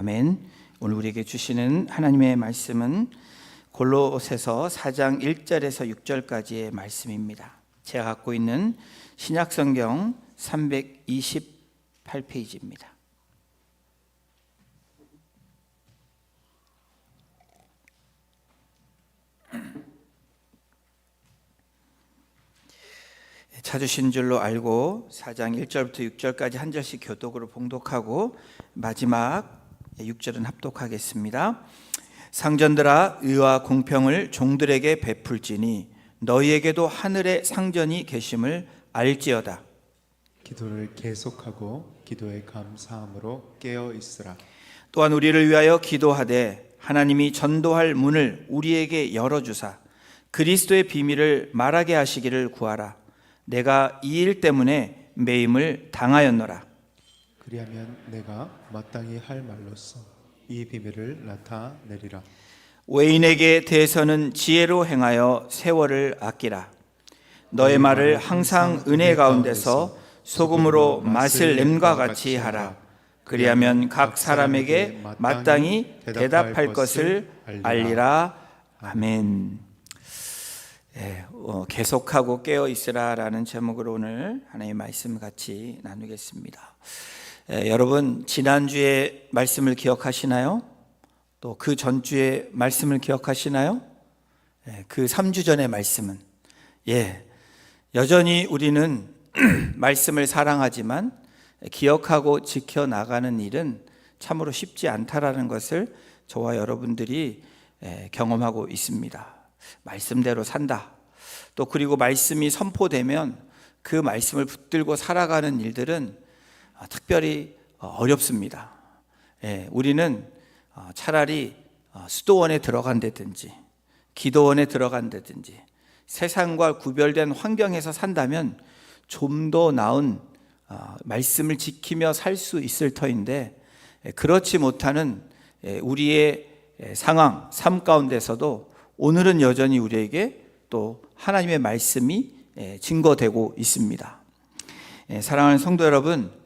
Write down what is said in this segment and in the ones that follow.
아멘. 오늘 우리에게 주시는 하나님의 말씀은 골로새서 4장 1절에서 6절까지의 말씀입니다. 제가 갖고 있는 신약성경 328페이지입니다. 찾으신 줄로 알고 4장 1절부터 6절까지 한 절씩 교독으로 봉독하고 마지막 6절은 합독하겠습니다. 상전들아, 의와 공평을 종들에게 베풀지니 너희에게도 하늘의 상전이 계심을 알지어다. 기도를 계속하고 기도에 감사함으로 깨어 있으라. 또한 우리를 위하여 기도하되 하나님이 전도할 문을 우리에게 열어주사 그리스도의 비밀을 말하게 하시기를 구하라. 내가 이 일 때문에 매임을 당하였노라. 그리하면 내가 마땅히 할 말로써 이 비밀을 나타내리라. 외인에게 대해서는 지혜로 행하여 세월을 아끼라. 너의 말을 항상 은혜 가운데서 소금으로 맛을 냄과 같이 하라. 그리하면 각 사람에게 마땅히 대답할 것을 알리라. 아멘. 계속하고 깨어 있으라라는 제목으로 오늘 하나님의 말씀 같이 나누겠습니다. 여러분, 지난주에 말씀을 기억하시나요? 또 그 전주에 말씀을 기억하시나요? 그 3주 전의 말씀은 여전히 우리는 말씀을 사랑하지만 기억하고 지켜나가는 일은 참으로 쉽지 않다라는 것을 저와 여러분들이 경험하고 있습니다. 말씀대로 산다. 또 그리고 말씀이 선포되면 그 말씀을 붙들고 살아가는 일들은 특별히 어렵습니다. 우리는 차라리 수도원에 들어간다든지 기도원에 들어간다든지 세상과 구별된 환경에서 산다면 좀 더 나은 말씀을 지키며 살 수 있을 터인데, 그렇지 못하는 우리의 상황, 삶 가운데서도 오늘은 여전히 우리에게 또 하나님의 말씀이 증거되고 있습니다. 사랑하는 성도 여러분,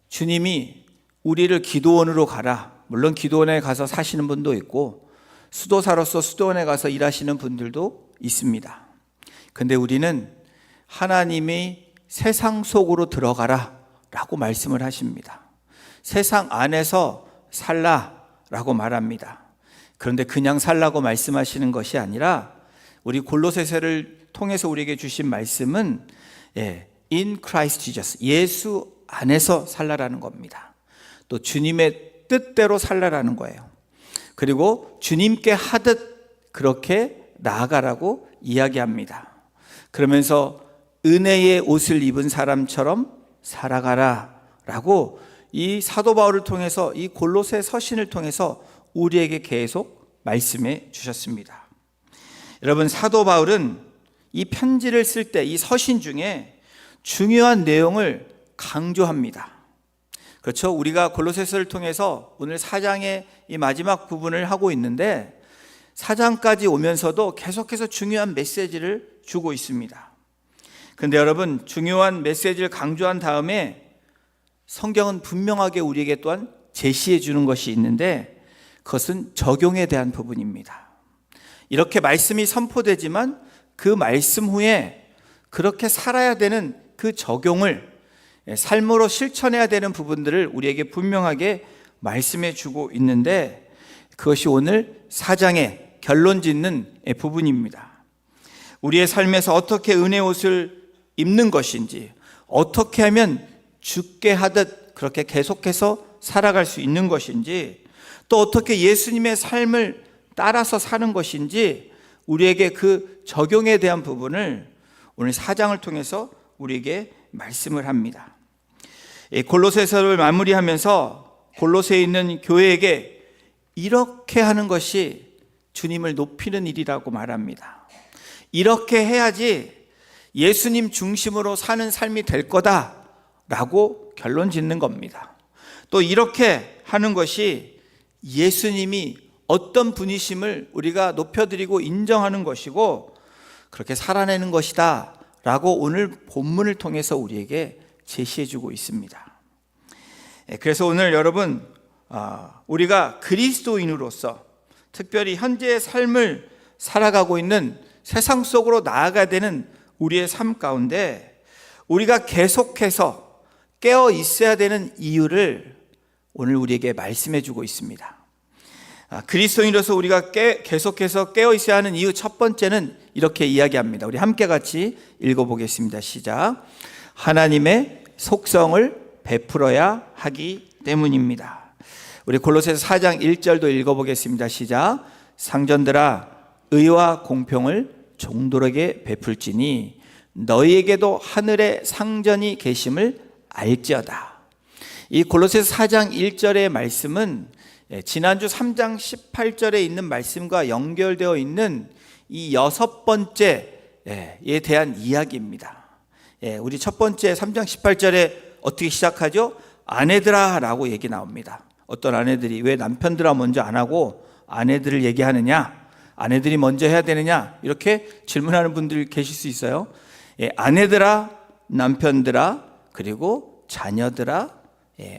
주님이 우리를 기도원으로 가라. 물론 기도원에 가서 사시는 분도 있고 수도사로서 수도원에 가서 일하시는 분들도 있습니다. 근데 우리는 하나님이 세상 속으로 들어가라 라고 말씀을 하십니다. 세상 안에서 살라 라고 말합니다. 그런데 그냥 살라고 말씀하시는 것이 아니라 우리 골로새서를 통해서 우리에게 주신 말씀은 in Christ Jesus, 예수 안에서 살라라는 겁니다. 또 주님의 뜻대로 살라라는 거예요. 그리고 주님께 하듯 그렇게 나아가라고 이야기합니다. 그러면서 은혜의 옷을 입은 사람처럼 살아가라 라고 이 사도 바울을 통해서, 이 골로새 서신을 통해서 우리에게 계속 말씀해 주셨습니다. 여러분, 사도 바울은 이 편지를 쓸 때 이 서신 중에 중요한 내용을 강조합니다. 그렇죠? 우리가 골로새서를 통해서 오늘 4장의 이 마지막 부분을 하고 있는데 4장까지 오면서도 계속해서 중요한 메시지를 주고 있습니다. 그런데 여러분, 중요한 메시지를 강조한 다음에 성경은 분명하게 우리에게 또한 제시해 주는 것이 있는데 그것은 적용에 대한 부분입니다. 이렇게 말씀이 선포되지만 그 말씀 후에 그렇게 살아야 되는 그 적용을 삶으로 실천해야 되는 부분들을 우리에게 분명하게 말씀해 주고 있는데 그것이 오늘 4장의 결론 짓는 부분입니다. 우리의 삶에서 어떻게 은혜 옷을 입는 것인지, 어떻게 하면 죽게 하듯 그렇게 계속해서 살아갈 수 있는 것인지, 또 어떻게 예수님의 삶을 따라서 사는 것인지 우리에게 그 적용에 대한 부분을 오늘 4장을 통해서 우리에게 말씀을 합니다. 골로새서를 마무리하면서 골로새에 있는 교회에게 이렇게 하는 것이 주님을 높이는 일이라고 말합니다. 이렇게 해야지 예수님 중심으로 사는 삶이 될 거다라고 결론 짓는 겁니다. 또 이렇게 하는 것이 예수님이 어떤 분이심을 우리가 높여드리고 인정하는 것이고 그렇게 살아내는 것이다 라고 오늘 본문을 통해서 우리에게 제시해 주고 있습니다. 그래서 오늘 여러분, 우리가 그리스도인으로서 특별히 현재의 삶을 살아가고 있는 세상 속으로 나아가야 되는 우리의 삶 가운데 우리가 계속해서 깨어 있어야 되는 이유를 오늘 우리에게 말씀해 주고 있습니다. 그리스도인으로서 우리가 계속해서 깨어 있어야 하는 이유 첫 번째는 이렇게 이야기합니다. 우리 함께 같이 읽어보겠습니다. 시작. 하나님의 속성을 베풀어야 하기 때문입니다. 우리 골로새서 4장 1절도 읽어보겠습니다. 시작. 상전들아 의와 공평을 종들에게 베풀지니 너희에게도 하늘의 상전이 계심을 알지어다. 이 골로새서 4장 1절의 말씀은 지난주 3장 18절에 있는 말씀과 연결되어 있는 이 6번째에 대한 이야기입니다. 우리 첫 번째 3장 18절에 어떻게 시작하죠? 아내들아 라고 얘기 나옵니다. 어떤 아내들이 왜 남편들아 먼저 안 하고 아내들을 얘기하느냐, 아내들이 먼저 해야 되느냐, 이렇게 질문하는 분들 계실 수 있어요. 아내들아, 남편들아, 그리고 자녀들아,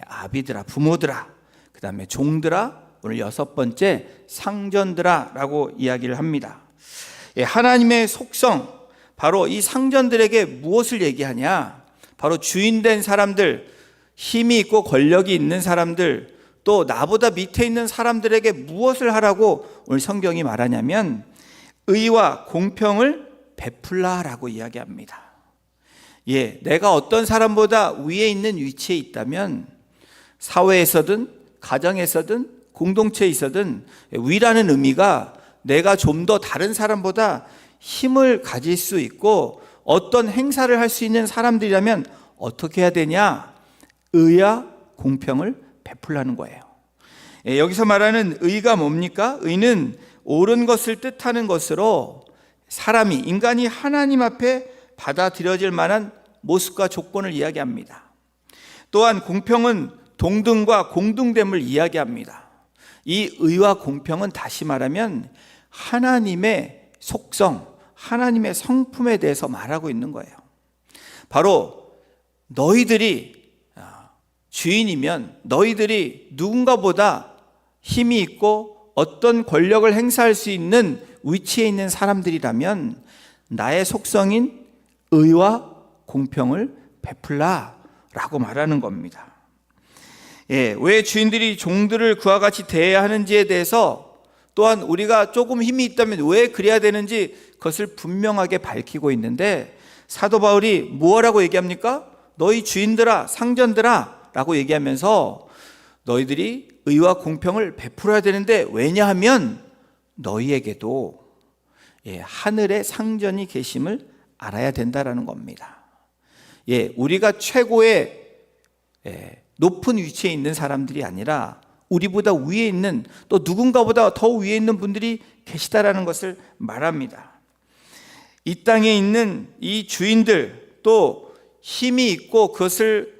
아비들아, 부모들아, 그 다음에 종들아, 오늘 6번째 상전들아 라고 이야기를 합니다. 하나님의 속성, 바로 이 상전들에게 무엇을 얘기하냐? 바로 주인된 사람들, 힘이 있고 권력이 있는 사람들, 또 나보다 밑에 있는 사람들에게 무엇을 하라고 오늘 성경이 말하냐면 의와 공평을 베풀라라고 이야기합니다. 내가 어떤 사람보다 위에 있는 위치에 있다면 사회에서든 가정에서든 공동체에 있어든 위라는 의미가 내가 좀 더 다른 사람보다 힘을 가질 수 있고 어떤 행사를 할 수 있는 사람들이라면 어떻게 해야 되냐? 의와 공평을 베풀라는 거예요. 여기서 말하는 의가 뭡니까? 의는 옳은 것을 뜻하는 것으로 사람이, 인간이 하나님 앞에 받아들여질 만한 모습과 조건을 이야기합니다. 또한 공평은 동등과 공동됨을 이야기합니다. 이 의와 공평은 다시 말하면 하나님의 속성, 하나님의 성품에 대해서 말하고 있는 거예요. 바로 너희들이 주인이면, 너희들이 누군가보다 힘이 있고 어떤 권력을 행사할 수 있는 위치에 있는 사람들이라면 나의 속성인 의와 공평을 베풀라라고 말하는 겁니다. 왜 주인들이 종들을 그와 같이 대해야 하는지에 대해서, 또한 우리가 조금 힘이 있다면 왜 그래야 되는지 그것을 분명하게 밝히고 있는데, 사도 바울이 무엇라고 얘기합니까? 너희 주인들아, 상전들아 라고 얘기하면서 너희들이 의와 공평을 베풀어야 되는데, 왜냐하면 너희에게도 하늘의 상전이 계심을 알아야 된다라는 겁니다. 우리가 최고의 높은 위치에 있는 사람들이 아니라 우리보다 위에 있는, 또 누군가보다 더 위에 있는 분들이 계시다라는 것을 말합니다. 이 땅에 있는 이 주인들, 또 힘이 있고 그것을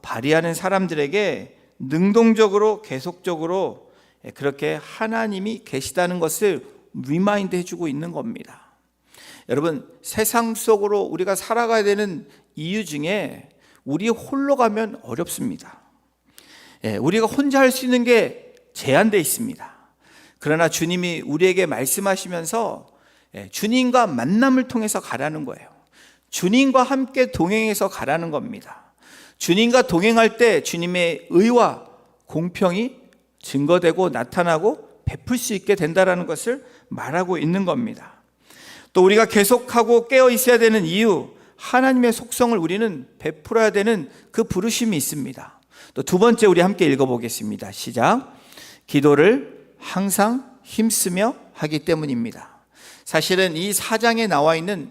발휘하는 사람들에게 능동적으로 계속적으로 그렇게 하나님이 계시다는 것을 리마인드 해주고 있는 겁니다. 여러분, 세상 속으로 우리가 살아가야 되는 이유 중에 우리 홀로 가면 어렵습니다. 우리가 혼자 할 수 있는 게 제한되어 있습니다. 그러나 주님이 우리에게 말씀하시면서 주님과 만남을 통해서 가라는 거예요. 주님과 함께 동행해서 가라는 겁니다. 주님과 동행할 때 주님의 의와 공평이 증거되고 나타나고 베풀 수 있게 된다는 것을 말하고 있는 겁니다. 또 우리가 계속하고 깨어 있어야 되는 이유, 하나님의 속성을 우리는 베풀어야 되는 그 부르심이 있습니다. 또 두 번째 우리 함께 읽어보겠습니다. 시작. 기도를 항상 힘쓰며 하기 때문입니다. 사실은 이 4장에 나와 있는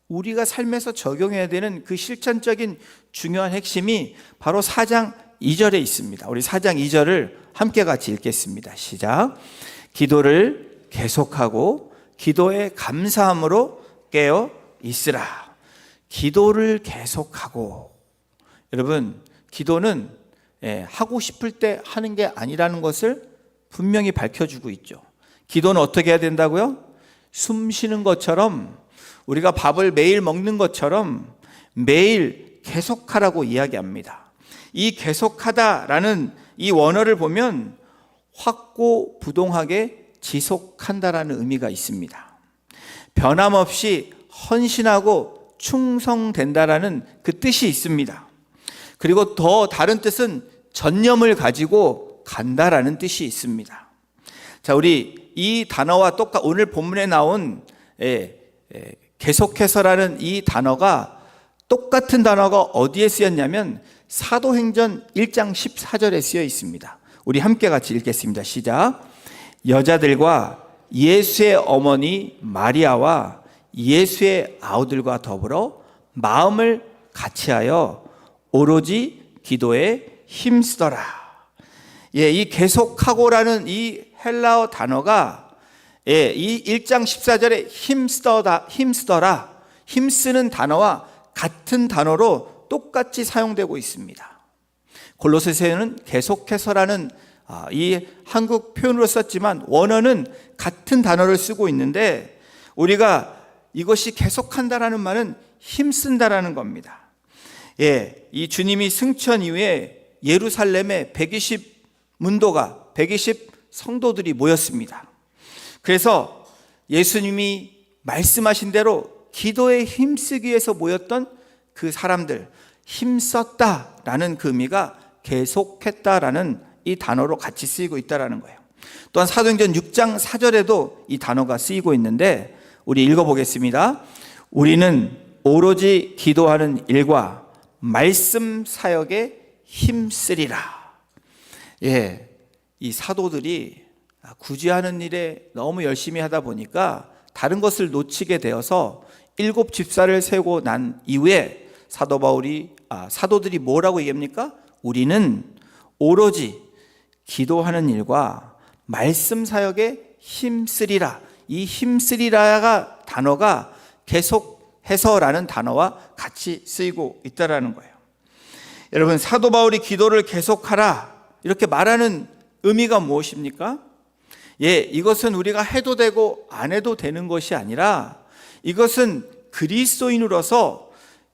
우리가 삶에서 적용해야 되는 그 실천적인 중요한 핵심이 바로 4장 2절에 있습니다. 우리 4장 2절을 함께 같이 읽겠습니다. 시작. 기도를 계속하고 기도에 감사함으로 깨어 있으라. 기도를 계속하고, 여러분, 기도는 하고 싶을 때 하는 게 아니라는 것을 분명히 밝혀주고 있죠. 기도는 어떻게 해야 된다고요? 숨 쉬는 것처럼, 우리가 밥을 매일 먹는 것처럼 매일 계속하라고 이야기합니다. 이 계속하다라는 이 원어를 보면 확고부동하게 지속한다라는 의미가 있습니다. 변함없이 헌신하고 충성된다라는 그 뜻이 있습니다. 그리고 더 다른 뜻은 전념을 가지고 간다라는 뜻이 있습니다. 자, 우리 이 단어와 오늘 본문에 나온 계속해서라는 이 단어가 똑같은 단어가 어디에 쓰였냐면 사도행전 1장 14절에 쓰여 있습니다. 우리 함께 같이 읽겠습니다. 시작. 여자들과 예수의 어머니 마리아와 예수의 아우들과 더불어 마음을 같이하여 오로지 기도에 힘쓰더라. 이 계속하고라는 이 헬라어 단어가 이 1장 14절에 힘쓰더라, 힘쓰는 단어와 같은 단어로 똑같이 사용되고 있습니다. 골로새서에는 계속해서라는 이 한국 표현으로 썼지만 원어는 같은 단어를 쓰고 있는데 우리가 이것이 계속한다라는 말은 힘쓴다라는 겁니다. 이 주님이 승천 이후에 예루살렘에 120 성도들이 모였습니다. 그래서 예수님이 말씀하신 대로 기도에 힘쓰기 위해서 모였던 그 사람들, 힘썼다라는 그 의미가 계속했다라는 이 단어로 같이 쓰이고 있다라는 거예요. 또한 사도행전 6장 4절에도 이 단어가 쓰이고 있는데 우리 읽어보겠습니다. 우리는 오로지 기도하는 일과 말씀 사역에 힘쓰리라. 이 사도들이 구제하는 일에 너무 열심히 하다 보니까 다른 것을 놓치게 되어서 7 집사를 세우고 난 이후에 사도들이 뭐라고 얘기합니까? 우리는 오로지 기도하는 일과 말씀 사역에 힘쓰리라. 이 힘쓰리라가 단어가 계속해서라는 단어와 같이 쓰이고 있다라는 거예요. 여러분, 사도 바울이 기도를 계속하라 이렇게 말하는 의미가 무엇입니까? 이것은 우리가 해도 되고 안 해도 되는 것이 아니라 이것은 그리스도인으로서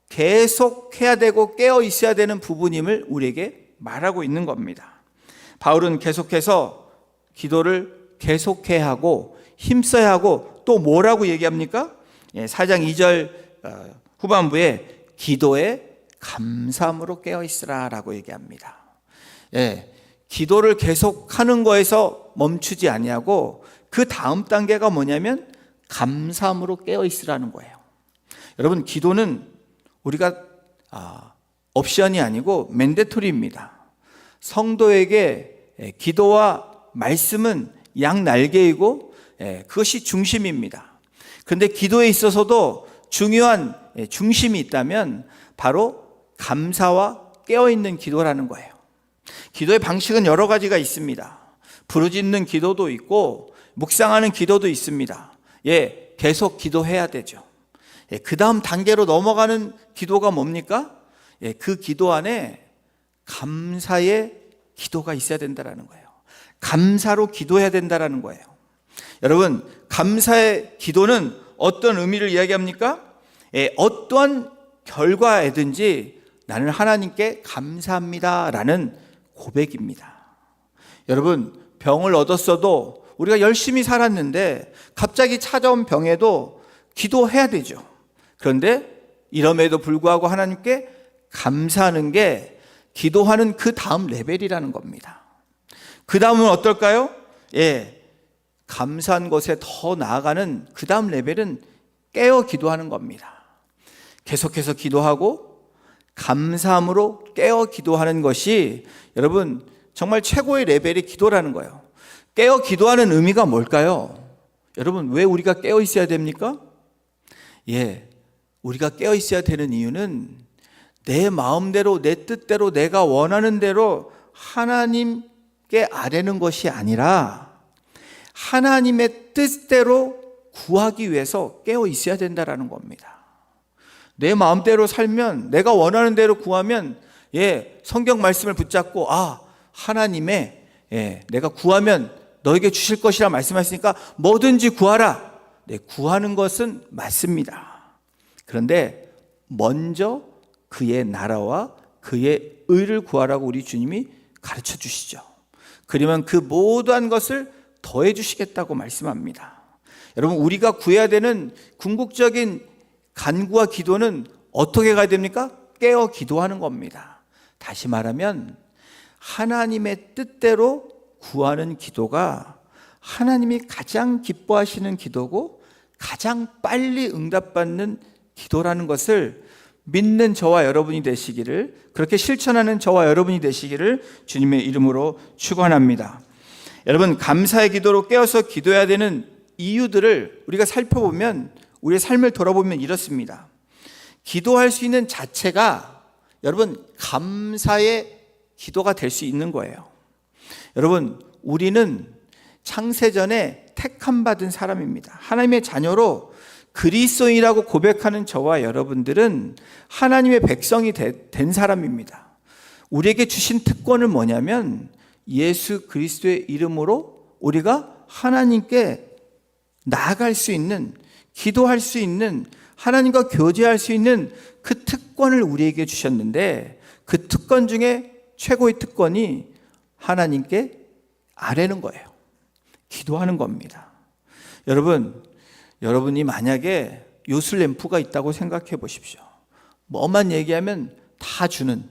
계속해야 되고 깨어 있어야 되는 부분임을 우리에게 말하고 있는 겁니다. 바울은 계속해서 기도를 계속해야 하고 힘써야 하고 또 뭐라고 얘기합니까? 4장 2절 후반부에 기도에 감사함으로 깨어 있으라라고 얘기합니다. 기도를 계속하는 거에서 멈추지 아니하고 그 다음 단계가 뭐냐면 감사함으로 깨어 있으라는 거예요. 여러분, 기도는 우리가 옵션이 아니고 맨데토리입니다. 성도에게 기도와 말씀은 양 날개이고 그것이 중심입니다. 그런데 기도에 있어서도 중요한 중심이 있다면 바로 감사와 깨어있는 기도라는 거예요. 기도의 방식은 여러 가지가 있습니다. 부르짖는 기도도 있고 묵상하는 기도도 있습니다. 계속 기도해야 되죠. 그 다음 단계로 넘어가는 기도가 뭡니까? 그 기도 안에 감사의 기도가 있어야 된다는 거예요. 감사로 기도해야 된다는 거예요. 여러분, 감사의 기도는 어떤 의미를 이야기합니까? 어떠한 결과에든지 나는 하나님께 감사합니다라는 고백입니다. 여러분, 병을 얻었어도 우리가 열심히 살았는데 갑자기 찾아온 병에도 기도해야 되죠. 그런데 이럼에도 불구하고 하나님께 감사하는 게 기도하는 그 다음 레벨이라는 겁니다. 그 다음은 어떨까요? 감사한 것에 더 나아가는 그 다음 레벨은 깨어 기도하는 겁니다. 계속해서 기도하고 감사함으로 깨어 기도하는 것이 여러분 정말 최고의 레벨의 기도라는 거예요. 깨어 기도하는 의미가 뭘까요? 여러분, 왜 우리가 깨어 있어야 됩니까? 우리가 깨어 있어야 되는 이유는 내 마음대로 내 뜻대로 내가 원하는 대로 하나님께 아뢰는 것이 아니라 하나님의 뜻대로 구하기 위해서 깨어 있어야 된다는 겁니다. 내 마음대로 살면, 내가 원하는 대로 구하면 성경 말씀을 붙잡고 하나님의 내가 구하면 너에게 주실 것이라 말씀하시니까 뭐든지 구하라. 구하는 것은 맞습니다. 그런데 먼저 그의 나라와 그의 의를 구하라고 우리 주님이 가르쳐 주시죠. 그러면 그 모든 것을 더해 주시겠다고 말씀합니다. 여러분, 우리가 구해야 되는 궁극적인 간구와 기도는 어떻게 가야 됩니까? 깨어 기도하는 겁니다. 다시 말하면 하나님의 뜻대로 구하는 기도가 하나님이 가장 기뻐하시는 기도고 가장 빨리 응답받는 기도라는 것을 믿는 저와 여러분이 되시기를, 그렇게 실천하는 저와 여러분이 되시기를 주님의 이름으로 축원합니다. 여러분, 감사의 기도로 깨어서 기도해야 되는 이유들을 우리가 살펴보면, 우리의 삶을 돌아보면 이렇습니다. 기도할 수 있는 자체가 여러분 감사의 기도가 될 수 있는 거예요. 여러분, 우리는 창세전에 택함 받은 사람입니다. 하나님의 자녀로 그리스도인이라고 고백하는 저와 여러분들은 하나님의 백성이 된 사람입니다. 우리에게 주신 특권은 뭐냐면 예수 그리스도의 이름으로 우리가 하나님께 나아갈 수 있는, 기도할 수 있는, 하나님과 교제할 수 있는 그 특권을 우리에게 주셨는데, 그 특권 중에 최고의 특권이 하나님께 아뢰는 거예요. 기도하는 겁니다. 여러분이 만약에 요술램프가 있다고 생각해 보십시오. 뭐만 얘기하면 다 주는.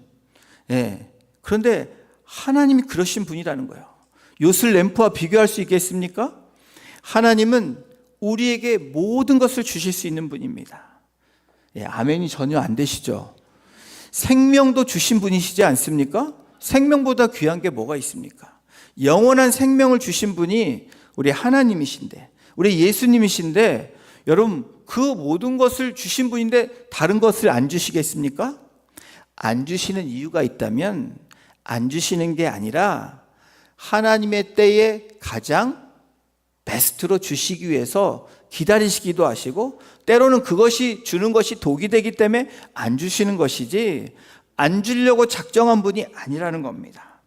그런데 하나님이 그러신 분이라는 거예요. 요술램프와 비교할 수 있겠습니까? 하나님은 우리에게 모든 것을 주실 수 있는 분입니다. 아멘이 전혀 안 되시죠? 생명도 주신 분이시지 않습니까? 생명보다 귀한 게 뭐가 있습니까? 영원한 생명을 주신 분이 우리 하나님이신데, 우리 예수님이신데, 여러분 그 모든 것을 주신 분인데 다른 것을 안 주시겠습니까? 안 주시는 이유가 있다면 안 주시는 게 아니라 하나님의 때에 가장 베스트로 주시기 위해서 기다리시기도 하시고, 때로는 그것이 주는 것이 독이 되기 때문에 안 주시는 것이지 안 주려고 작정한 분이 아니라는 겁니다.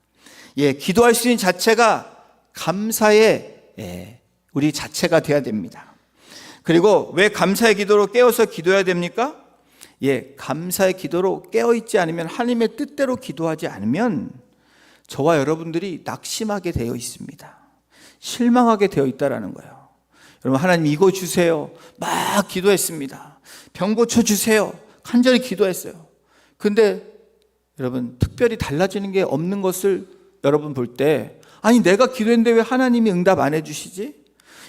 기도할 수 있는 자체가 감사의 우리 자체가 되어야 됩니다. 그리고 왜 감사의 기도로 깨어서 기도해야 됩니까? 감사의 기도로 깨어있지 않으면, 하나님의 뜻대로 기도하지 않으면 저와 여러분들이 낙심하게 되어 있습니다. 실망하게 되어 있다는 거예요. 여러분, 하나님 이거 주세요. 막 기도했습니다. 병 고쳐주세요. 간절히 기도했어요. 근데 여러분, 특별히 달라지는 게 없는 것을 여러분 볼 때, 아니 내가 기도했는데 왜 하나님이 응답 안 해주시지?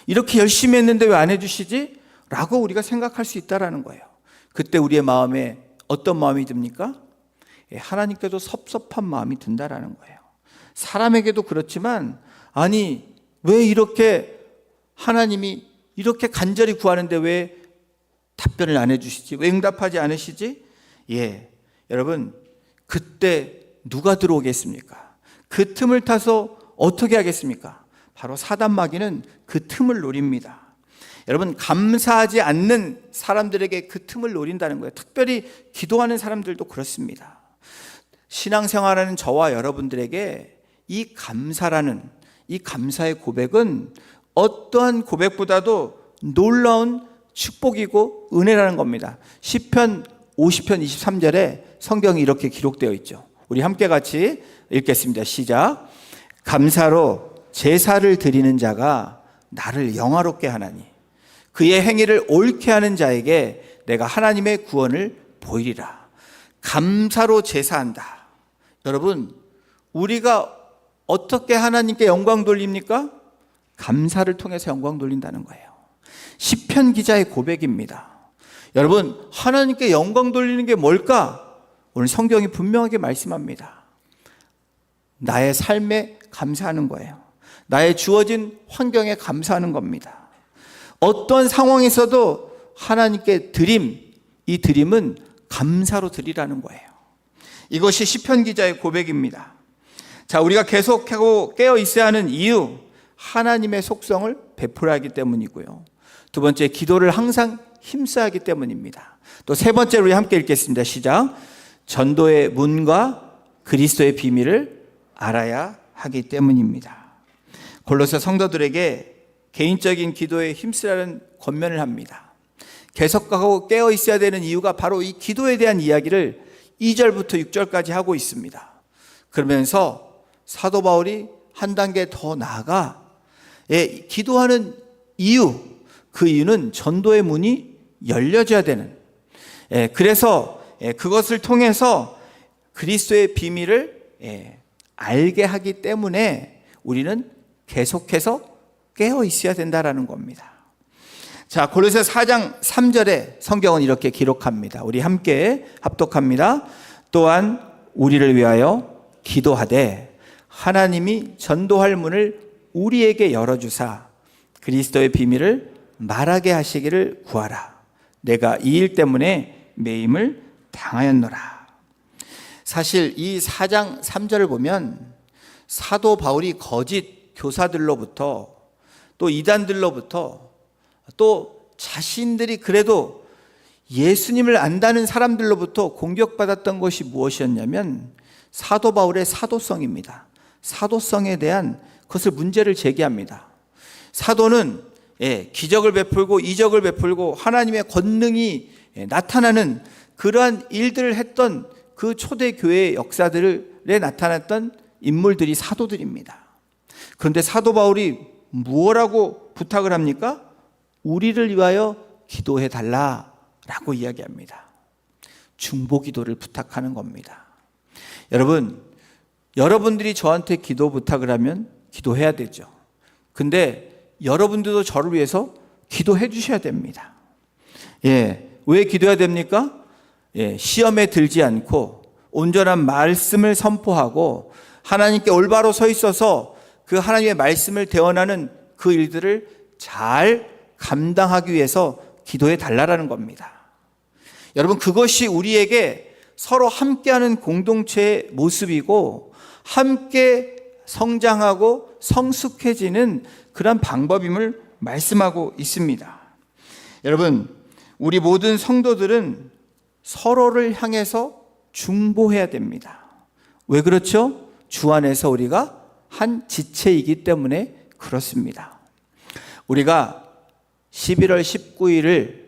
이렇게 열심히 했는데 왜 안 해주시지? 라고 우리가 생각할 수 있다는 거예요. 그때 우리의 마음에 어떤 마음이 듭니까? 하나님께도 섭섭한 마음이 든다라는 거예요. 사람에게도 그렇지만, 아니 왜 이렇게 하나님이 이렇게 간절히 구하는데 왜 답변을 안 해주시지? 왜 응답하지 않으시지? 여러분, 그때 누가 들어오겠습니까? 그 틈을 타서 어떻게 하겠습니까? 바로 사단 마귀는 그 틈을 노립니다. 여러분, 감사하지 않는 사람들에게 그 틈을 노린다는 거예요. 특별히 기도하는 사람들도 그렇습니다. 신앙생활하는 저와 여러분들에게 이 감사라는, 이 감사의 고백은 어떠한 고백보다도 놀라운 축복이고 은혜라는 겁니다. 시편 50편 23절에 성경이 이렇게 기록되어 있죠. 우리 함께 같이 읽겠습니다. 시작. 감사로 제사를 드리는 자가 나를 영화롭게 하나니 그의 행위를 옳게 하는 자에게 내가 하나님의 구원을 보이리라. 감사로 제사한다. 여러분, 우리가 어떻게 하나님께 영광 돌립니까? 감사를 통해서 영광 돌린다는 거예요. 시편 기자의 고백입니다. 여러분, 하나님께 영광 돌리는 게 뭘까? 오늘 성경이 분명하게 말씀합니다. 나의 삶에 감사하는 거예요. 나의 주어진 환경에 감사하는 겁니다. 어떤 상황에서도 하나님께 이 드림은 감사로 드리라는 거예요. 이것이 시편 기자의 고백입니다. 자, 우리가 계속하고 깨어 있어야 하는 이유, 하나님의 속성을 베풀어야 하기 때문이고요. 두 번째, 기도를 항상 힘써야 하기 때문입니다. 또 세 번째로 우리 함께 읽겠습니다. 시작. 전도의 문과 그리스도의 비밀을 알아야 하기 때문입니다. 골로새 성도들에게 개인적인 기도에 힘쓰라는 권면을 합니다. 계속하고 깨어 있어야 되는 이유가 바로 이 기도에 대한 이야기를 2절부터 6절까지 하고 있습니다. 그러면서 사도 바울이 한 단계 더 나아가 기도하는 이유, 그 이유는 전도의 문이 열려져야 되는, 그래서 그것을 통해서 그리스도의 비밀을 알게 하기 때문에 우리는 계속해서 깨어 있어야 된다라는 겁니다. 자, 골로새 4장 3절에 성경은 이렇게 기록합니다. 우리 함께 합독합니다. 또한 우리를 위하여 기도하되 하나님이 전도할 문을 우리에게 열어주사 그리스도의 비밀을 말하게 하시기를 구하라. 내가 이 일 때문에 매임을 당하였노라. 사실 이 4장 3절을 보면 사도 바울이 거짓 교사들로부터 또 이단들로부터 또 자신들이 그래도 예수님을 안다는 사람들로부터 공격받았던 것이 무엇이었냐면 사도 바울의 사도성입니다. 사도성에 대한 그것을 문제를 제기합니다. 사도는 기적을 베풀고 이적을 베풀고 하나님의 권능이 나타나는 그러한 일들을 했던 그 초대교회의 역사들에 나타났던 인물들이 사도들입니다. 그런데 사도 바울이 무엇라고 부탁을 합니까? 우리를 위하여 기도해 달라라고 이야기합니다. 중보 기도를 부탁하는 겁니다. 여러분들이 저한테 기도 부탁을 하면 기도해야 되죠. 근데 여러분들도 저를 위해서 기도해 주셔야 됩니다. 왜 기도해야 됩니까? 시험에 들지 않고 온전한 말씀을 선포하고 하나님께 올바로 서 있어서 그 하나님의 말씀을 대언하는 그 일들을 잘 감당하기 위해서 기도해 달라라는 겁니다. 여러분, 그것이 우리에게 서로 함께하는 공동체의 모습이고 함께 성장하고 성숙해지는 그런 방법임을 말씀하고 있습니다. 여러분, 우리 모든 성도들은 서로를 향해서 중보해야 됩니다. 왜 그렇죠? 주 안에서 우리가 한 지체이기 때문에 그렇습니다. 우리가 11월 19일을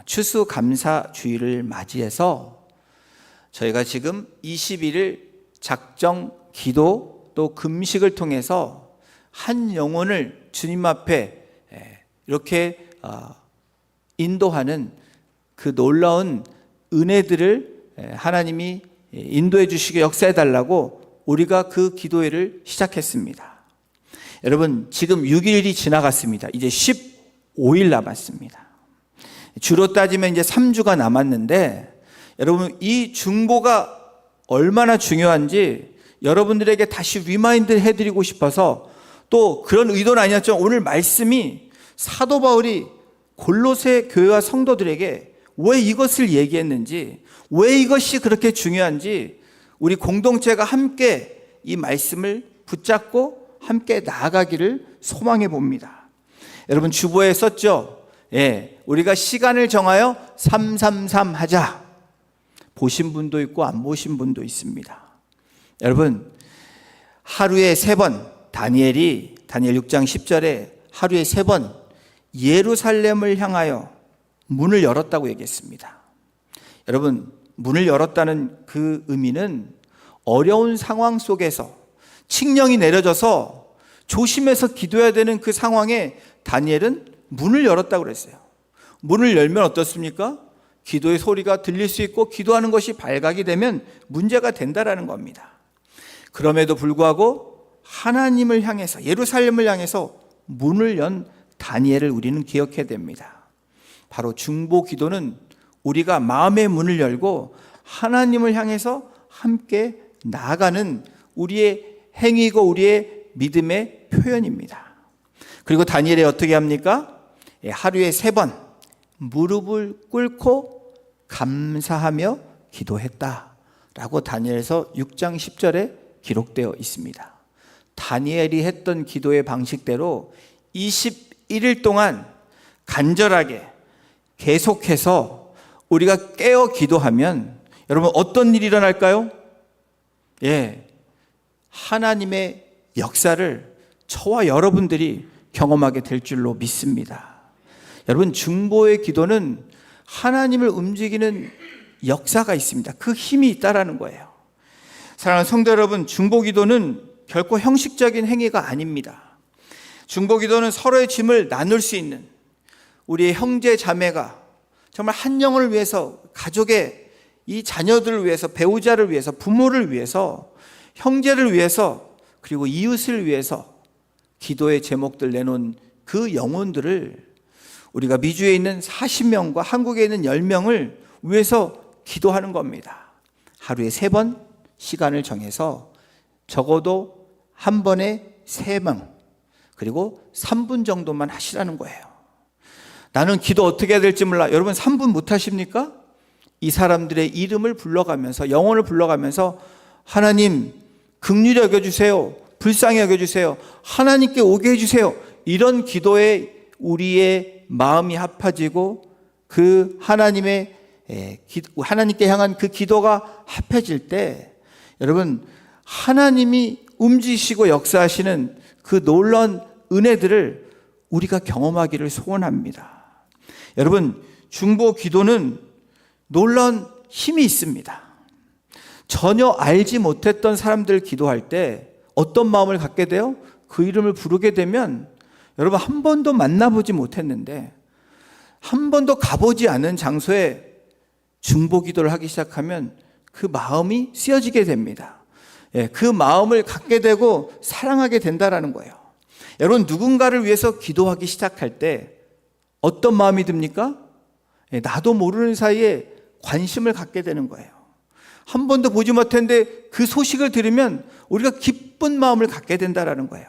추수감사주의를 맞이해서 저희가 지금 21일 작정 기도 또 금식을 통해서 한 영혼을 주님 앞에 이렇게 인도하는 그 놀라운 은혜들을 하나님이 인도해 주시게 역사해 달라고 우리가 그 기도회를 시작했습니다. 여러분, 지금 6일이 지나갔습니다. 이제 15일 남았습니다. 주로 따지면 이제 3주가 남았는데 여러분, 이 중보가 얼마나 중요한지 여러분들에게 다시 리마인드 해드리고 싶어서, 또 그런 의도는 아니었죠. 오늘 말씀이 사도 바울이 골로새 교회와 성도들에게 왜 이것을 얘기했는지, 왜 이것이 그렇게 중요한지 우리 공동체가 함께 이 말씀을 붙잡고 함께 나아가기를 소망해 봅니다. 여러분, 주보에 썼죠. 우리가 시간을 정하여 333 하자. 보신 분도 있고 안 보신 분도 있습니다. 여러분, 하루에 3번, 다니엘 6장 10절에 하루에 3번 예루살렘을 향하여 문을 열었다고 얘기했습니다. 여러분, 문을 열었다는 그 의미는 어려운 상황 속에서 칙령이 내려져서 조심해서 기도해야 되는 그 상황에 다니엘은 문을 열었다고 그랬어요. 문을 열면 어떻습니까? 기도의 소리가 들릴 수 있고 기도하는 것이 발각이 되면 문제가 된다라는 겁니다. 그럼에도 불구하고 하나님을 향해서, 예루살렘을 향해서 문을 연 다니엘을 우리는 기억해야 됩니다. 바로 중보 기도는 우리가 마음의 문을 열고 하나님을 향해서 함께 나아가는 우리의 행위고 우리의 믿음의 표현입니다. 그리고 다니엘이 어떻게 합니까? 하루에 3번 무릎을 꿇고 감사하며 기도했다라고 다니엘서 6장 10절에 기록되어 있습니다. 다니엘이 했던 기도의 방식대로 21일 동안 간절하게 계속해서 우리가 깨어 기도하면 여러분 어떤 일이 일어날까요? 하나님의 역사를 저와 여러분들이 경험하게 될 줄로 믿습니다. 여러분, 중보의 기도는 하나님을 움직이는 역사가 있습니다. 그 힘이 있다라는 거예요. 사랑하는 성도 여러분, 중보 기도는 결코 형식적인 행위가 아닙니다. 중보기도는 서로의 짐을 나눌 수 있는 우리의 형제 자매가 정말 한 영혼을 위해서, 가족의 이 자녀들을 위해서, 배우자를 위해서, 부모를 위해서, 형제를 위해서, 그리고 이웃을 위해서 기도의 제목들 내놓은 그 영혼들을 우리가 미주에 있는 40명과 한국에 있는 10명을 위해서 기도하는 겁니다. 하루에 3번 시간을 정해서 적어도 한 번에 3명, 그리고 3분 정도만 하시라는 거예요. 나는 기도 어떻게 해야 될지 몰라. 여러분 3분 못 하십니까? 이 사람들의 이름을 불러가면서, 영혼을 불러가면서 하나님 긍휼히 여겨주세요, 불쌍히 여겨주세요, 하나님께 오게 해주세요, 이런 기도에 우리의 마음이 합해지고 그 하나님께 향한 그 기도가 합해질 때, 여러분 하나님이 움직이시고 역사하시는 그 놀라운 은혜들을 우리가 경험하기를 소원합니다. 여러분, 중보 기도는 놀라운 힘이 있습니다. 전혀 알지 못했던 사람들 기도할 때 어떤 마음을 갖게 돼요? 그 이름을 부르게 되면, 여러분 한 번도 만나보지 못했는데, 한 번도 가보지 않은 장소에 중보 기도를 하기 시작하면 그 마음이 쓰여지게 됩니다. 그 마음을 갖게 되고 사랑하게 된다라는 거예요. 여러분, 누군가를 위해서 기도하기 시작할 때 어떤 마음이 듭니까? 나도 모르는 사이에 관심을 갖게 되는 거예요. 한 번도 보지 못했는데 그 소식을 들으면 우리가 기쁜 마음을 갖게 된다라는 거예요.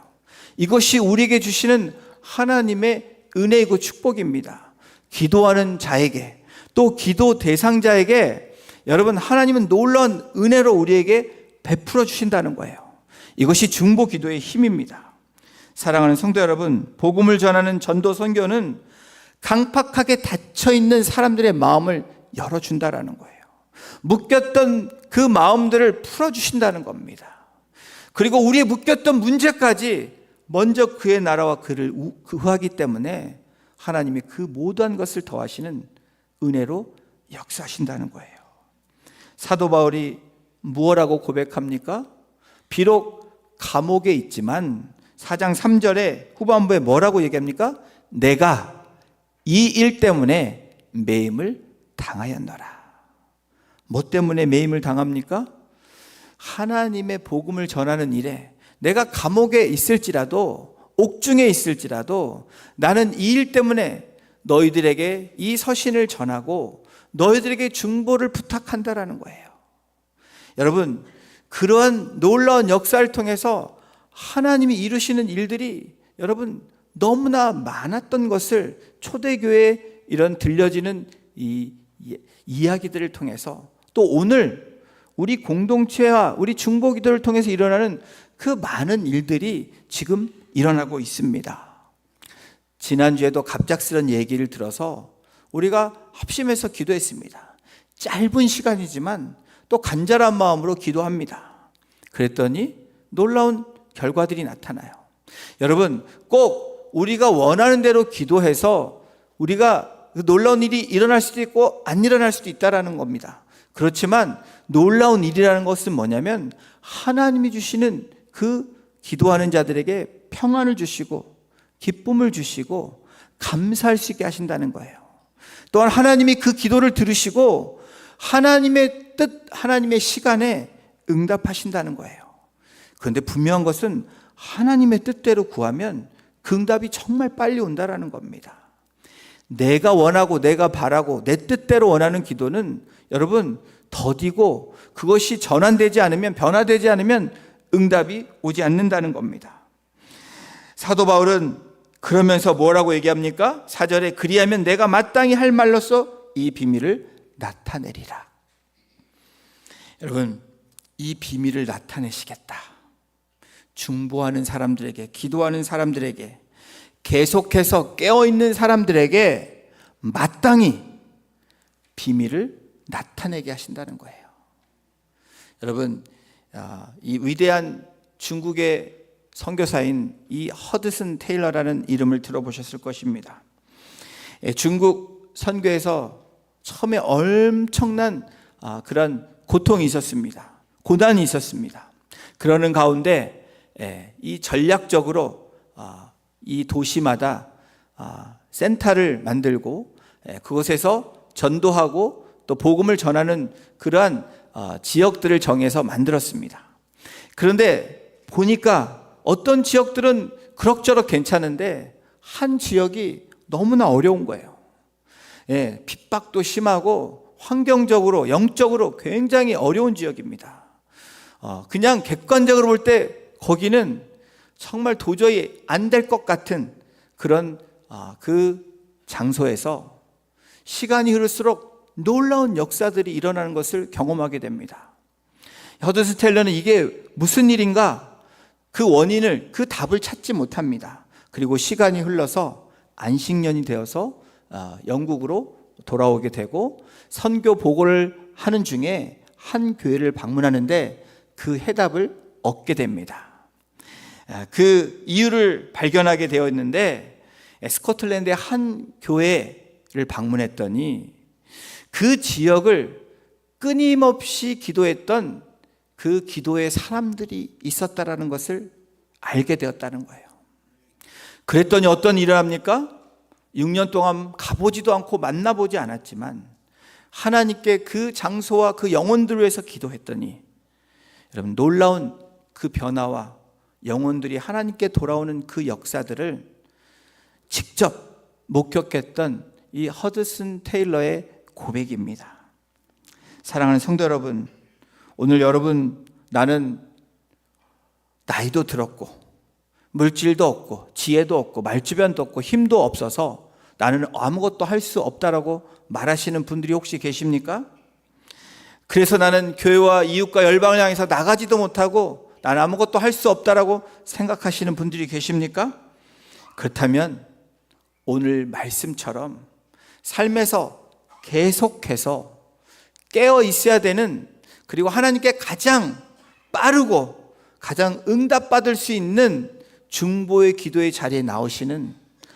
이것이 우리에게 주시는 하나님의 은혜이고 축복입니다. 기도하는 자에게, 또 기도 대상자에게 여러분 하나님은 놀라운 은혜로 우리에게 베풀어 주신다는 거예요. 이것이 중보 기도의 힘입니다. 사랑하는 성도 여러분, 복음을 전하는 전도 선교는 강팍하게 닫혀있는 사람들의 마음을 열어준다라는 거예요. 묶였던 그 마음들을 풀어주신다는 겁니다. 그리고 우리의 묶였던 문제까지 먼저 그의 나라와 그를 구하기 때문에 하나님이 그 모든 것을 더하시는 은혜로 역사하신다는 거예요. 사도 바울이 무엇라고 고백합니까? 비록 감옥에 있지만 4장 3절에 후반부에 뭐라고 얘기합니까? 내가 이 일 때문에 매임을 당하였노라. 뭐 때문에 매임을 당합니까? 하나님의 복음을 전하는 일에 내가 감옥에 있을지라도, 옥중에 있을지라도 나는 이 일 때문에 너희들에게 이 서신을 전하고 너희들에게 중보를 부탁한다라는 거예요. 여러분, 그러한 놀라운 역사를 통해서 하나님이 이루시는 일들이 여러분 너무나 많았던 것을 초대교회에 이런 들려지는 이 이야기들을 통해서, 또 오늘 우리 공동체와 우리 중보기도를 통해서 일어나는 그 많은 일들이 지금 일어나고 있습니다. 지난주에도 갑작스런 얘기를 들어서 우리가 합심해서 기도했습니다. 짧은 시간이지만 또 간절한 마음으로 기도합니다. 그랬더니 놀라운 결과들이 나타나요. 여러분, 꼭 우리가 원하는 대로 기도해서 우리가 놀라운 일이 일어날 수도 있고 안 일어날 수도 있다는 겁니다. 그렇지만 놀라운 일이라는 것은 뭐냐면 하나님이 주시는 그 기도하는 자들에게 평안을 주시고 기쁨을 주시고 감사할 수 있게 하신다는 거예요. 또한 하나님이 그 기도를 들으시고 하나님의 뜻, 하나님의 시간에 응답하신다는 거예요. 그런데 분명한 것은 하나님의 뜻대로 구하면 그 응답이 정말 빨리 온다라는 겁니다. 내가 원하고 내가 바라고 내 뜻대로 원하는 기도는 여러분 더디고 그것이 전환되지 않으면, 변화되지 않으면 응답이 오지 않는다는 겁니다. 사도 바울은 그러면서 뭐라고 얘기합니까? 4절에 그리하면 내가 마땅히 할 말로써 이 비밀을 나타내리라. 여러분, 이 비밀을 나타내시겠다. 중보하는 사람들에게, 기도하는 사람들에게, 계속해서 깨어있는 사람들에게 마땅히 비밀을 나타내게 하신다는 거예요. 여러분, 이 위대한 중국의 선교사인 이 허드슨 테일러라는 이름을 들어보셨을 것입니다. 중국 선교에서 처음에 엄청난 그런 고통이 있었습니다. 고난이 있었습니다. 그러는 가운데 이 전략적으로 이 도시마다 센터를 만들고 그곳에서 전도하고 또 복음을 전하는 그러한 지역들을 정해서 만들었습니다. 그런데 보니까 어떤 지역들은 그럭저럭 괜찮은데 한 지역이 너무나 어려운 거예요. 핍박도 심하고 환경적으로 영적으로 굉장히 어려운 지역입니다. 그냥 객관적으로 볼 때 거기는 정말 도저히 안 될 것 같은 그런 그 장소에서 시간이 흐를수록 놀라운 역사들이 일어나는 것을 경험하게 됩니다. 허드슨 테일러는 이게 무슨 일인가? 그 원인을, 그 답을 찾지 못합니다. 그리고 시간이 흘러서 안식년이 되어서 영국으로 돌아오게 되고 선교 보고를 하는 중에 한 교회를 방문하는데 그 해답을 얻게 됩니다. 그 이유를 발견하게 되었는데 스코틀랜드의 한 교회를 방문했더니 그 지역을 끊임없이 기도했던 그 기도의 사람들이 있었다라는 것을 알게 되었다는 거예요. 그랬더니 어떤 일을 합니까? 6년 동안 가보지도 않고 만나보지 않았지만 하나님께 그 장소와 그 영혼들을 위해서 기도했더니 여러분 놀라운 그 변화와 영혼들이 하나님께 돌아오는 그 역사들을 직접 목격했던 이 허드슨 테일러의 고백입니다. 사랑하는 성도 여러분, 오늘 여러분, 나는 나이도 들었고 물질도 없고 지혜도 없고 말주변도 없고 힘도 없어서 나는 아무것도 할 수 없다라고 말하시는 분들이 혹시 계십니까? 그래서 나는 교회와 이웃과 열방을 향해서 나가지도 못하고 나는 아무것도 할 수 없다라고 생각하시는 분들이 계십니까? 그렇다면 오늘 말씀처럼 삶에서 계속해서 깨어 있어야 되는, 그리고 하나님께 가장 빠르고 가장 응답받을 수 있는 중보의 기도의 자리에 나오시는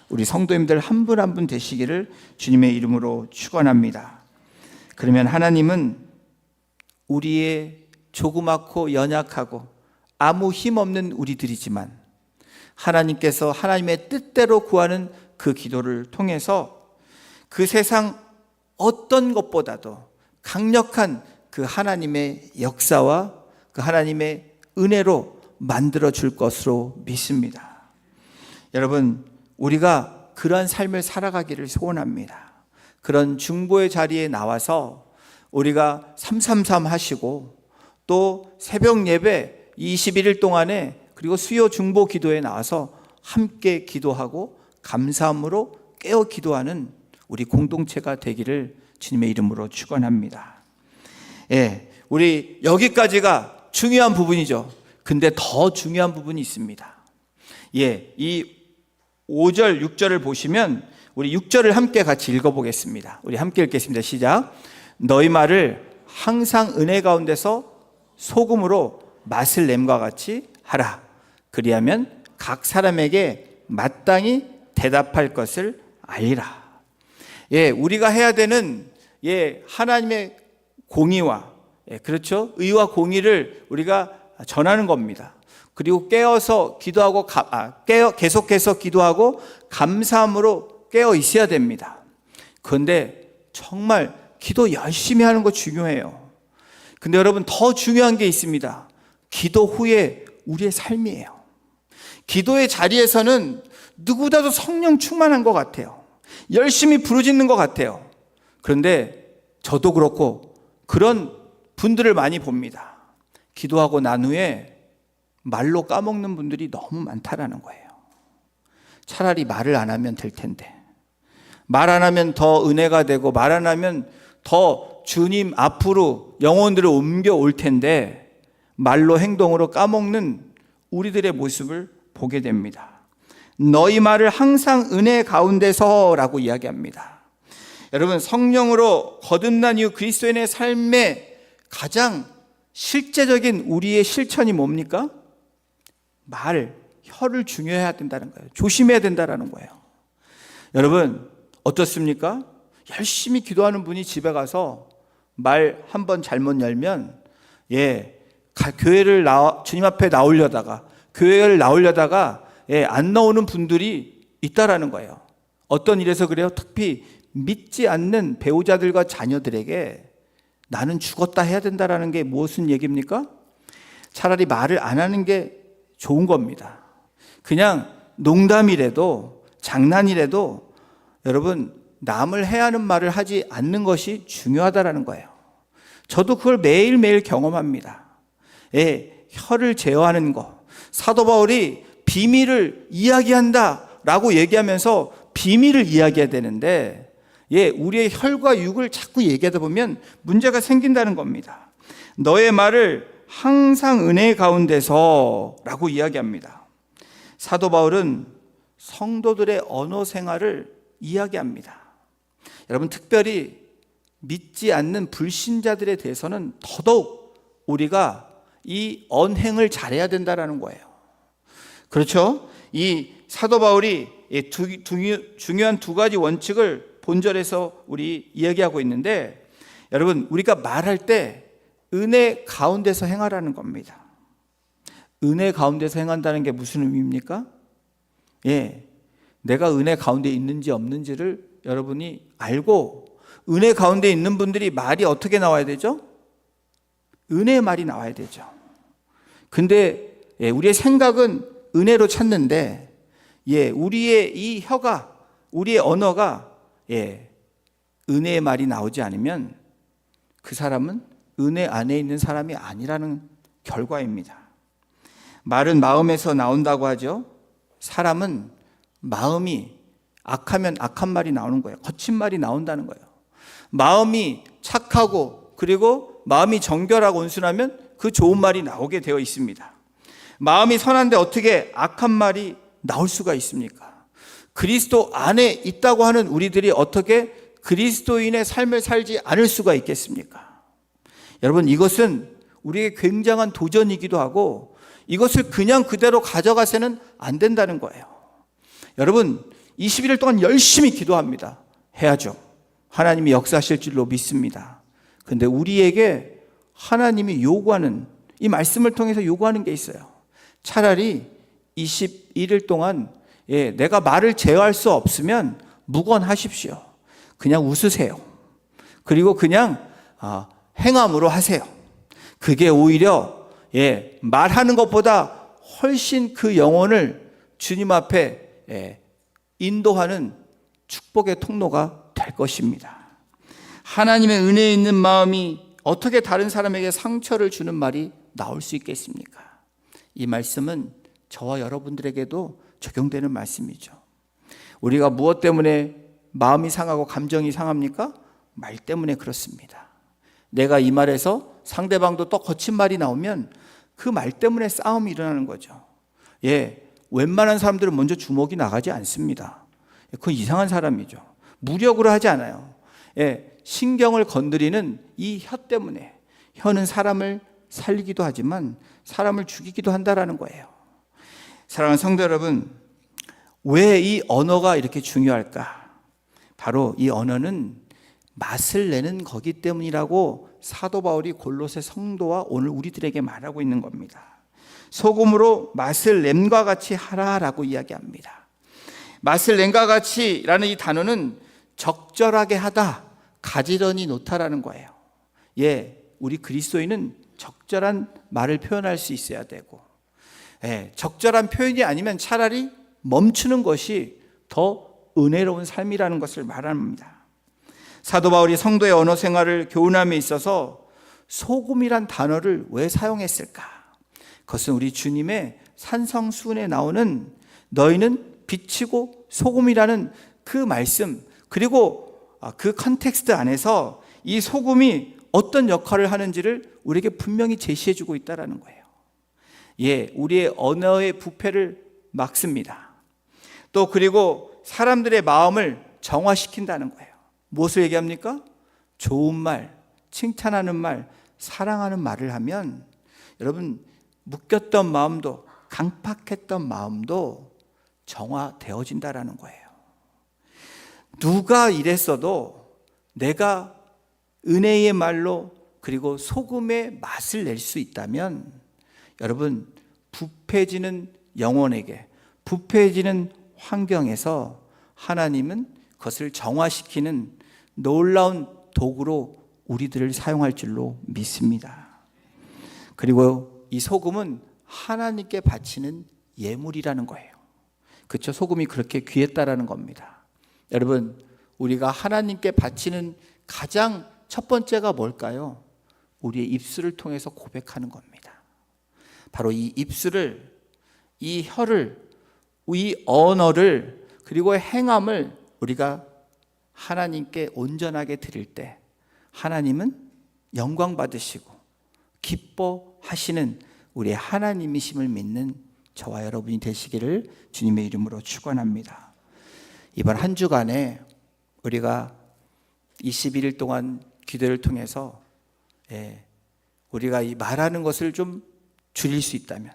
우리 성도님들 한 분 한 분 되시기를 주님의 이름으로 축원합니다. 그러면 하나님은 우리의 조그맣고 연약하고 아무 힘 없는 우리들이지만 하나님께서 하나님의 뜻대로 구하는 그 기도를 통해서 그 세상 어떤 것보다도 강력한 그 하나님의 역사와 그 하나님의 은혜로 만들어 줄 것으로 믿습니다. 여러분, 우리가 그런 삶을 살아가기를 소원합니다. 그런 중보의 자리에 나와서 우리가 333 하시고 또 새벽 예배 21일 동안에 그리고 수요 중보 기도에 나와서 함께 기도하고 감사함으로 깨어 기도하는 우리 공동체가 되기를 주님의 이름으로 축원합니다. 우리 여기까지가 중요한 부분이죠. 근데 더 중요한 부분이 있습니다. 이 5절, 6절을 보시면 우리 6절을 함께 같이 읽어보겠습니다. 우리 함께 읽겠습니다. 시작. 너희 말을 항상 은혜 가운데서 소금으로 맛을 냄과 같이 하라. 그리하면 각 사람에게 마땅히 대답할 것을 알리라. 우리가 해야 되는 하나님의 공의와 그렇죠? 의와 공의를 우리가 전하는 겁니다. 그리고 깨어서 기도하고 계속해서 기도하고 감사함으로 깨어 있어야 됩니다. 그런데 정말 기도 열심히 하는 거 중요해요. 근데 여러분 더 중요한 게 있습니다. 기도 후에 우리의 삶이에요. 기도의 자리에서는 누구보다도 성령 충만한 것 같아요. 열심히 부르짖는 것 같아요. 그런데 저도 그렇고 그런 분들을 많이 봅니다. 기도하고 난 후에 말로 까먹는 분들이 너무 많다라는 거예요. 차라리 말을 안 하면 될 텐데, 말 안 하면 더 은혜가 되고 말 안 하면 더 주님 앞으로 영혼들을 옮겨올 텐데 말로 행동으로 까먹는 우리들의 모습을 보게 됩니다. 너희 말을 항상 은혜 가운데서라고 이야기합니다. 여러분, 성령으로 거듭난 이후 그리스도인의 삶의 가장 실제적인 우리의 실천이 뭡니까? 혀를 중요해야 된다는 거예요. 조심해야 된다는 거예요. 여러분 어떻습니까? 열심히 기도하는 분이 집에 가서 말 한 번 잘못 열면 교회를 주님 앞에 나오려다가 교회를 나오려다가 안 나오는 분들이 있다라는 거예요. 어떤 일에서 그래요? 특히 믿지 않는 배우자들과 자녀들에게 나는 죽었다 해야 된다라는 게 무슨 얘기입니까? 차라리 말을 안 하는 게 좋은 겁니다. 그냥 농담이라도 장난이라도 여러분 남을 해하는 말을 하지 않는 것이 중요하다라는 거예요. 저도 그걸 매일매일 경험합니다. 혀를 제어하는 거. 사도 바울이 비밀을 이야기한다라고 얘기하면서 비밀을 이야기해야 되는데 우리의 혈과 육을 자꾸 얘기하다 보면 문제가 생긴다는 겁니다. 너의 말을 항상 은혜 가운데서 라고 이야기합니다. 사도 바울은 성도들의 언어 생활을 이야기합니다. 여러분 특별히 믿지 않는 불신자들에 대해서는 더더욱 우리가 이 언행을 잘해야 된다는 거예요. 그렇죠? 이 사도 바울이 중요한 두 가지 원칙을 본절에서 우리 이야기하고 있는데 여러분 우리가 말할 때 은혜 가운데서 행하라는 겁니다. 은혜 가운데서 행한다는 게 무슨 의미입니까? 내가 은혜 가운데 있는지 없는지를 여러분이 알고 은혜 가운데 있는 분들이 말이 어떻게 나와야 되죠? 은혜의 말이 나와야 되죠. 근데 우리의 생각은 은혜로 찾는데 우리의 이 혀가 우리의 언어가 은혜의 말이 나오지 않으면 그 사람은 은혜 안에 있는 사람이 아니라는 결과입니다. 말은 마음에서 나온다고 하죠. 사람은 마음이 악하면 악한 말이 나오는 거예요. 거친 말이 나온다는 거예요. 마음이 착하고 그리고 마음이 정결하고 온순하면 그 좋은 말이 나오게 되어 있습니다. 마음이 선한데 어떻게 악한 말이 나올 수가 있습니까? 그리스도 안에 있다고 하는 우리들이 어떻게 그리스도인의 삶을 살지 않을 수가 있겠습니까? 여러분 이것은 우리에게 굉장한 도전이기도 하고 이것을 그냥 그대로 가져가서는 안 된다는 거예요. 여러분 21일 동안 열심히 기도합니다. 해야죠. 하나님이 역사하실 줄로 믿습니다. 그런데 우리에게 하나님이 요구하는 이 말씀을 통해서 요구하는 게 있어요. 차라리 21일 동안 내가 말을 제어할 수 없으면 묵언하십시오. 그냥 웃으세요. 그리고 그냥 행함으로 하세요. 그게 오히려 말하는 것보다 훨씬 그 영혼을 주님 앞에 인도하는 축복의 통로가 될 것입니다. 하나님의 은혜에 있는 마음이 어떻게 다른 사람에게 상처를 주는 말이 나올 수 있겠습니까? 이 말씀은 저와 여러분들에게도 적용되는 말씀이죠. 우리가 무엇 때문에 마음이 상하고 감정이 상합니까? 말 때문에 그렇습니다. 내가 이 말에서 상대방도 또 거친 말이 나오면 그 말 때문에 싸움이 일어나는 거죠. 웬만한 사람들은 먼저 주먹이 나가지 않습니다. 그건 이상한 사람이죠. 무력으로 하지 않아요. 신경을 건드리는 이 혀 때문에 혀는 사람을 살리기도 하지만 사람을 죽이기도 한다라는 거예요. 사랑하는 성도 여러분, 왜 이 언어가 이렇게 중요할까? 바로 이 언어는 맛을 내는 거기 때문이라고 사도 바울이 골로새 성도와 오늘 우리들에게 말하고 있는 겁니다. 소금으로 맛을 냄과 같이 하라라고 이야기합니다. 맛을 냄과 같이라는 이 단어는 적절하게 하다, 가지런히 놓다라는 거예요. 우리 그리스도인은 적절한 말을 표현할 수 있어야 되고 적절한 표현이 아니면 차라리 멈추는 것이 더 은혜로운 삶이라는 것을 말합니다. 사도 바울이 성도의 언어 생활을 교훈함에 있어서 소금이란 단어를 왜 사용했을까? 그것은 우리 주님의 산성수훈에 나오는 너희는 빛이고 소금이라는 그 말씀, 그리고 그 컨텍스트 안에서 이 소금이 어떤 역할을 하는지를 우리에게 분명히 제시해주고 있다는 거예요. 우리의 언어의 부패를 막습니다. 또 그리고 사람들의 마음을 정화시킨다는 거예요. 무엇을 얘기합니까? 좋은 말, 칭찬하는 말, 사랑하는 말을 하면 여러분 묶였던 마음도 강팍했던 마음도 정화되어진다라는 거예요. 누가 이랬어도 내가 은혜의 말로 그리고 소금의 맛을 낼 수 있다면 여러분 부패지는 영혼에게, 부패지는 환경에서 하나님은 그것을 정화시키는 놀라운 도구로 우리들을 사용할 줄로 믿습니다. 그리고 이 소금은 하나님께 바치는 예물이라는 거예요. 그렇죠? 소금이 그렇게 귀했다라는 겁니다. 여러분, 우리가 하나님께 바치는 가장 첫 번째가 뭘까요? 우리의 입술을 통해서 고백하는 겁니다. 바로 이 입술을, 이 혀를, 이 언어를, 그리고 행함을 우리가 하나님께 온전하게 드릴 때 하나님은 영광 받으시고 기뻐하시는 우리의 하나님이심을 믿는 저와 여러분이 되시기를 주님의 이름으로 축원합니다. 이번 한 주간에 우리가 21일 동안 기도를 통해서 우리가 이 말하는 것을 좀 줄일 수 있다면,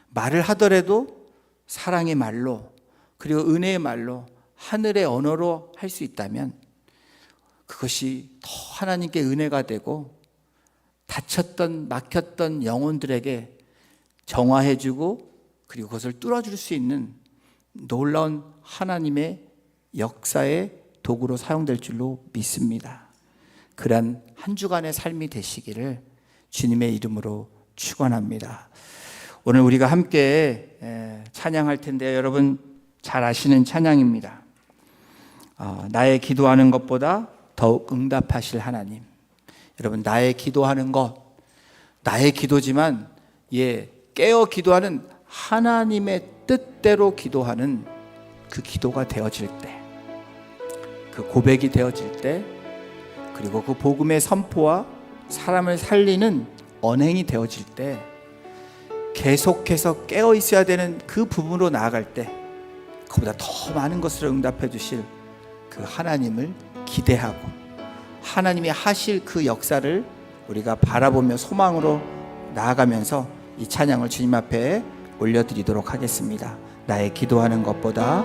말을 하더라도 사랑의 말로, 그리고 은혜의 말로, 하늘의 언어로 할 수 있다면 그것이 더 하나님께 은혜가 되고 닫혔던 막혔던 영혼들에게 정화해주고 그리고 그것을 뚫어줄 수 있는 놀라운 하나님의 역사의 도구로 사용될 줄로 믿습니다. 그러한 한 주간의 삶이 되시기를 주님의 이름으로 축원합니다. 오늘 우리가 함께 찬양할 텐데요. 여러분 잘 아시는 찬양입니다. 나의 기도하는 것보다 더욱 응답하실 하나님. 여러분, 나의 기도하는 것, 나의 기도지만 깨어 기도하는 하나님의 뜻대로 기도하는 그 기도가 되어질 때, 그 고백이 되어질 때, 그리고 그 복음의 선포와 사람을 살리는 언행이 되어질 때, 계속해서 깨어 있어야 되는 그 부분으로 나아갈 때 그보다 더 많은 것을 응답해 주실 그 하나님을 기대하고 하나님이 하실 그 역사를 우리가 바라보며 소망으로 나아가면서 이 찬양을 주님 앞에 올려드리도록 하겠습니다. 나의 기도하는 것보다